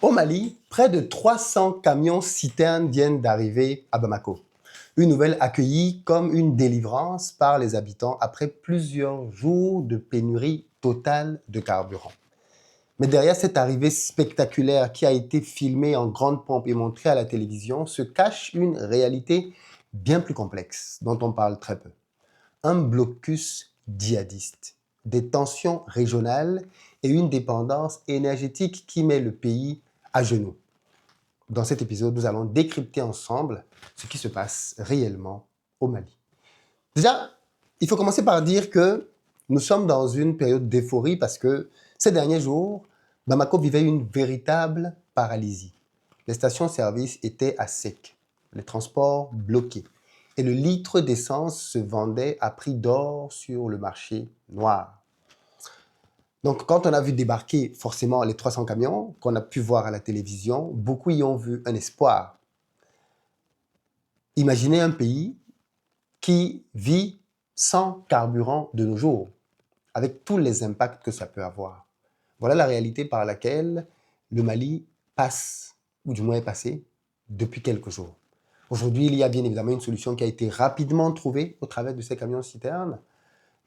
Au Mali, près de 300 camions-citernes viennent d'arriver à Bamako. Une nouvelle accueillie comme une délivrance par les habitants après plusieurs jours de pénurie totale de carburant. Mais derrière cette arrivée spectaculaire qui a été filmée en grande pompe et montrée à la télévision se cache une réalité bien plus complexe dont on parle très peu. Un blocus djihadiste, des tensions régionales et une dépendance énergétique qui met le pays à genoux. Dans cet épisode, nous allons décrypter ensemble ce qui se passe réellement au Mali. Déjà, il faut commencer par dire que nous sommes dans une période d'euphorie parce que ces derniers jours, Bamako vivait une véritable paralysie. Les stations-service étaient à sec, les transports bloqués et le litre d'essence se vendait à prix d'or sur le marché noir. Donc, quand on a vu débarquer forcément les 300 camions qu'on a pu voir à la télévision, beaucoup y ont vu un espoir. Imaginez un pays qui vit sans carburant de nos jours, avec tous les impacts que ça peut avoir. Voilà la réalité par laquelle le Mali passe, ou du moins est passé, depuis quelques jours. Aujourd'hui, il y a bien évidemment une solution qui a été rapidement trouvée au travers de ces camions-citernes,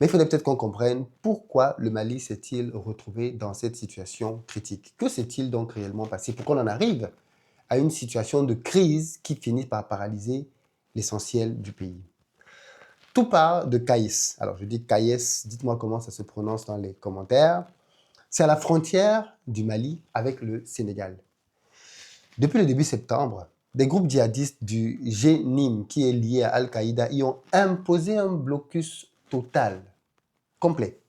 mais il faudrait peut-être qu'on comprenne pourquoi le Mali s'est-il retrouvé dans cette situation critique. Que s'est-il donc réellement passé? Pourquoi on en arrive à une situation de crise qui finit par paralyser l'essentiel du pays? Tout part de Caïs. Alors, je dis Caïs, dites-moi comment ça se prononce dans les commentaires. C'est à la frontière du Mali avec le Sénégal. Depuis le début septembre, des groupes djihadistes du G-NIM, qui est lié à Al-Qaïda, y ont imposé un blocus total, complet.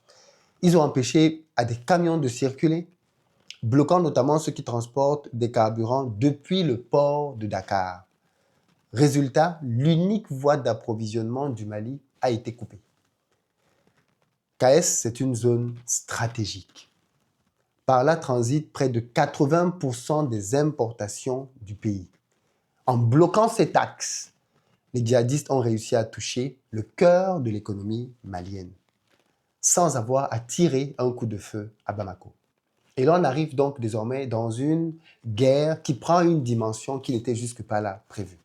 Ils ont empêché à des camions de circuler, bloquant notamment ceux qui transportent des carburants depuis le port de Dakar. Résultat, l'unique voie d'approvisionnement du Mali a été coupée. KS, c'est une zone stratégique. Par là transitent près de 80% des importations du pays. En bloquant cet axe, les djihadistes ont réussi à toucher le cœur de l'économie malienne, sans avoir à tirer un coup de feu à Bamako. Et là, on arrive donc désormais dans une guerre qui prend une dimension qui n'était jusque pas là prévue.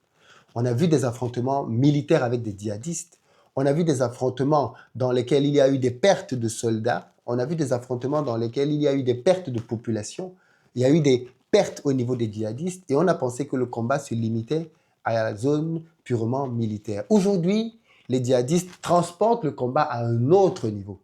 On a vu des affrontements militaires avec des djihadistes. On a vu des affrontements dans lesquels il y a eu des pertes de soldats. On a vu des affrontements dans lesquels il y a eu des pertes de population. Il y a eu des pertes au niveau des djihadistes et on a pensé que le combat se limitait à la zone purement militaire. Aujourd'hui, les djihadistes transportent le combat à un autre niveau.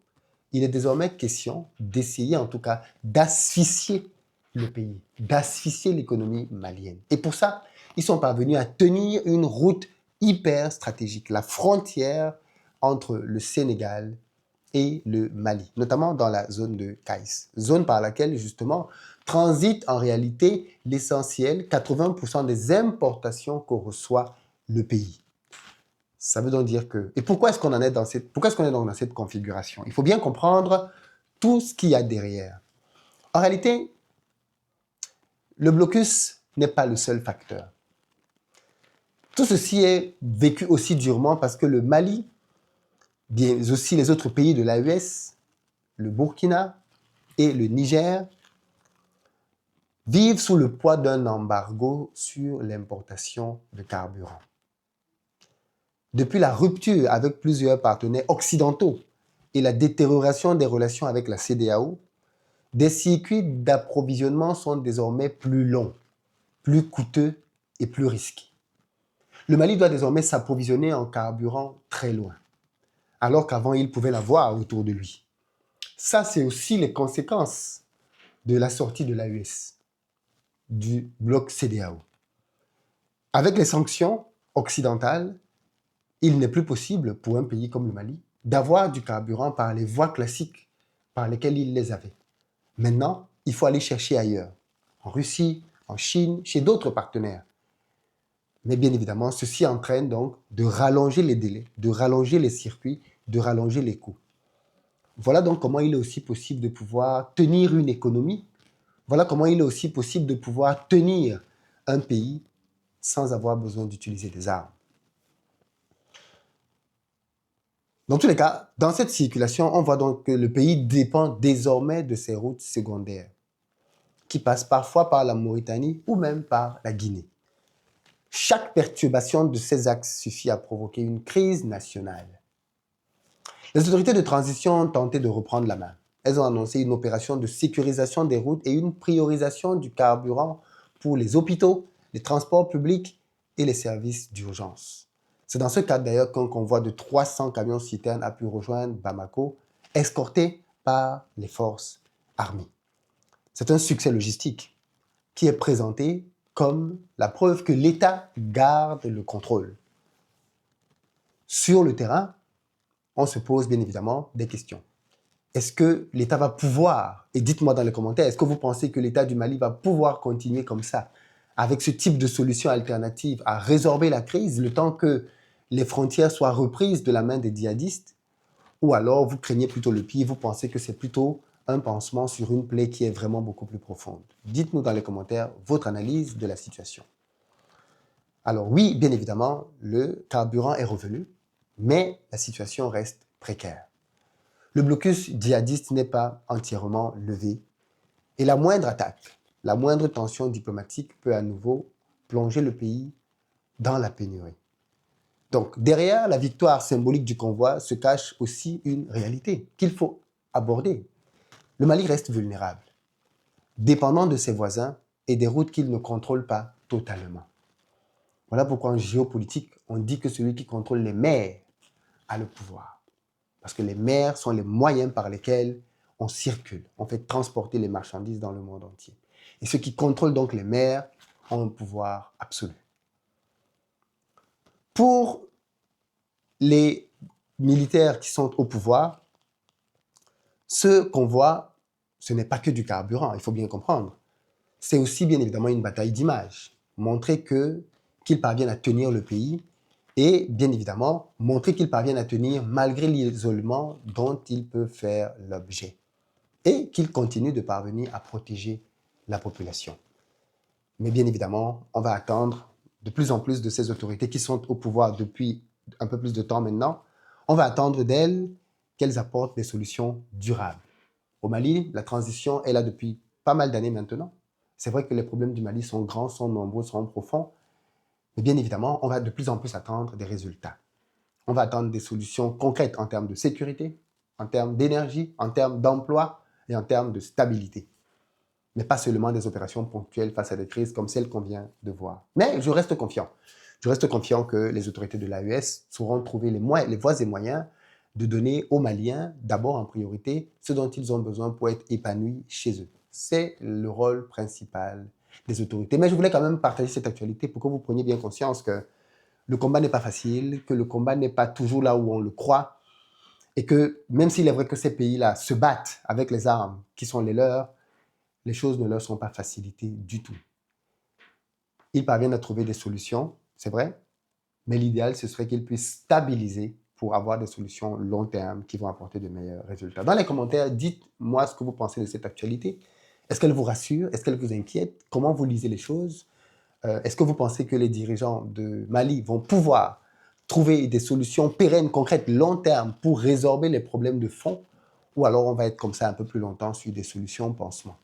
Il est désormais question d'essayer en tout cas d'asphyxier le pays, d'asphyxier l'économie malienne. Et pour ça, ils sont parvenus à tenir une route hyper stratégique, la frontière entre le Sénégal et le Mali, notamment dans la zone de Caïs, zone par laquelle justement transite en réalité l'essentiel, 80% des importations que reçoit le pays. Ça veut donc dire que... Et pourquoi est-ce qu'on est dans cette configuration? Il faut bien comprendre tout ce qu'il y a derrière. En réalité, le blocus n'est pas le seul facteur. Tout ceci est vécu aussi durement parce que le Mali, bien aussi les autres pays de l'AES, le Burkina et le Niger, vivent sous le poids d'un embargo sur l'importation de carburant. Depuis la rupture avec plusieurs partenaires occidentaux et la détérioration des relations avec la CEDEAO, des circuits d'approvisionnement sont désormais plus longs, plus coûteux et plus risqués. Le Mali doit désormais s'approvisionner en carburant très loin, alors qu'avant il pouvait l'avoir autour de lui. Ça, c'est aussi les conséquences de la sortie de l'AES, du bloc CEDEAO. Avec les sanctions occidentales, il n'est plus possible pour un pays comme le Mali d'avoir du carburant par les voies classiques par lesquelles il les avait. Maintenant, il faut aller chercher ailleurs, en Russie, en Chine, chez d'autres partenaires. Mais bien évidemment, ceci entraîne donc de rallonger les délais, de rallonger les circuits, de rallonger les coûts. Voilà donc comment il est aussi possible de pouvoir tenir une économie. Voilà comment il est aussi possible de pouvoir tenir un pays sans avoir besoin d'utiliser des armes. Dans tous les cas, dans cette circulation, on voit donc que le pays dépend désormais de ses routes secondaires. qui passe parfois par la Mauritanie ou même par la Guinée. Chaque perturbation de ces axes suffit à provoquer une crise nationale. Les autorités de transition ont tenté de reprendre la main. Elles ont annoncé une opération de sécurisation des routes et une priorisation du carburant pour les hôpitaux, les transports publics et les services d'urgence. C'est dans ce cadre d'ailleurs qu'un convoi de 300 camions-citernes a pu rejoindre Bamako, escorté par les forces armées. C'est un succès logistique qui est présenté comme la preuve que l'État garde le contrôle. Sur le terrain, on se pose bien évidemment des questions. Est-ce que l'État va pouvoir, et dites-moi dans les commentaires, est-ce que vous pensez que l'État du Mali va pouvoir continuer comme ça, avec ce type de solution alternative à résorber la crise, le temps que les frontières soient reprises de la main des djihadistes? Ou alors vous craignez plutôt le pire, vous pensez que c'est plutôt un pansement sur une plaie qui est vraiment beaucoup plus profonde? Dites-nous dans les commentaires votre analyse de la situation. Alors oui, bien évidemment, le carburant est revenu, mais la situation reste précaire. Le blocus djihadiste n'est pas entièrement levé et la moindre attaque, la moindre tension diplomatique peut à nouveau plonger le pays dans la pénurie. Donc, derrière la victoire symbolique du convoi se cache aussi une réalité qu'il faut aborder. Le Mali reste vulnérable, dépendant de ses voisins et des routes qu'il ne contrôle pas totalement. Voilà pourquoi en géopolitique, on dit que celui qui contrôle les mers a le pouvoir. Parce que les mers sont les moyens par lesquels on circule, on fait transporter les marchandises dans le monde entier. Et ceux qui contrôlent donc les mers ont un pouvoir absolu. Pour les militaires qui sont au pouvoir, ce convoi, ce n'est pas que du carburant, il faut bien comprendre. C'est aussi bien évidemment une bataille d'image. Montrer qu'ils parviennent à tenir le pays et bien évidemment montrer qu'ils parviennent à tenir malgré l'isolement dont ils peuvent faire l'objet et qu'ils continuent de parvenir à protéger la population. Mais bien évidemment, on va attendre de plus en plus de ces autorités qui sont au pouvoir depuis un peu plus de temps maintenant, on va attendre d'elles qu'elles apportent des solutions durables. Au Mali, la transition est là depuis pas mal d'années maintenant. C'est vrai que les problèmes du Mali sont grands, sont nombreux, sont profonds, mais bien évidemment, on va de plus en plus attendre des résultats. On va attendre des solutions concrètes en termes de sécurité, en termes d'énergie, en termes d'emploi et en termes de stabilité. Mais pas seulement des opérations ponctuelles face à des crises comme celles qu'on vient de voir. Mais je reste confiant. Je reste confiant que les autorités de l'AES sauront trouver les voies et moyens de donner aux Maliens, d'abord en priorité, ce dont ils ont besoin pour être épanouis chez eux. C'est le rôle principal des autorités. Mais je voulais quand même partager cette actualité pour que vous preniez bien conscience que le combat n'est pas facile, que le combat n'est pas toujours là où on le croit, et que même s'il est vrai que ces pays-là se battent avec les armes qui sont les leurs, les choses ne leur sont pas facilitées du tout. Ils parviennent à trouver des solutions, c'est vrai, mais l'idéal, ce serait qu'ils puissent stabiliser pour avoir des solutions long terme qui vont apporter de meilleurs résultats. Dans les commentaires, dites-moi ce que vous pensez de cette actualité. Est-ce qu'elle vous rassure? Est-ce qu'elle vous inquiète? Comment vous lisez les choses? Est-ce que vous pensez que les dirigeants de Mali vont pouvoir trouver des solutions pérennes, concrètes, long terme pour résorber les problèmes de fond? Ou alors on va être comme ça un peu plus longtemps sur des solutions pansements?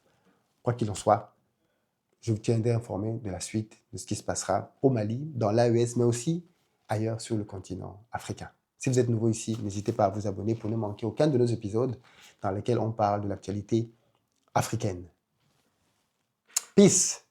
Quoi qu'il en soit, je vous tiendrai informé de la suite de ce qui se passera au Mali, dans l'AES, mais aussi ailleurs sur le continent africain. Si vous êtes nouveau ici, n'hésitez pas à vous abonner pour ne manquer aucun de nos épisodes dans lesquels on parle de l'actualité africaine. Peace!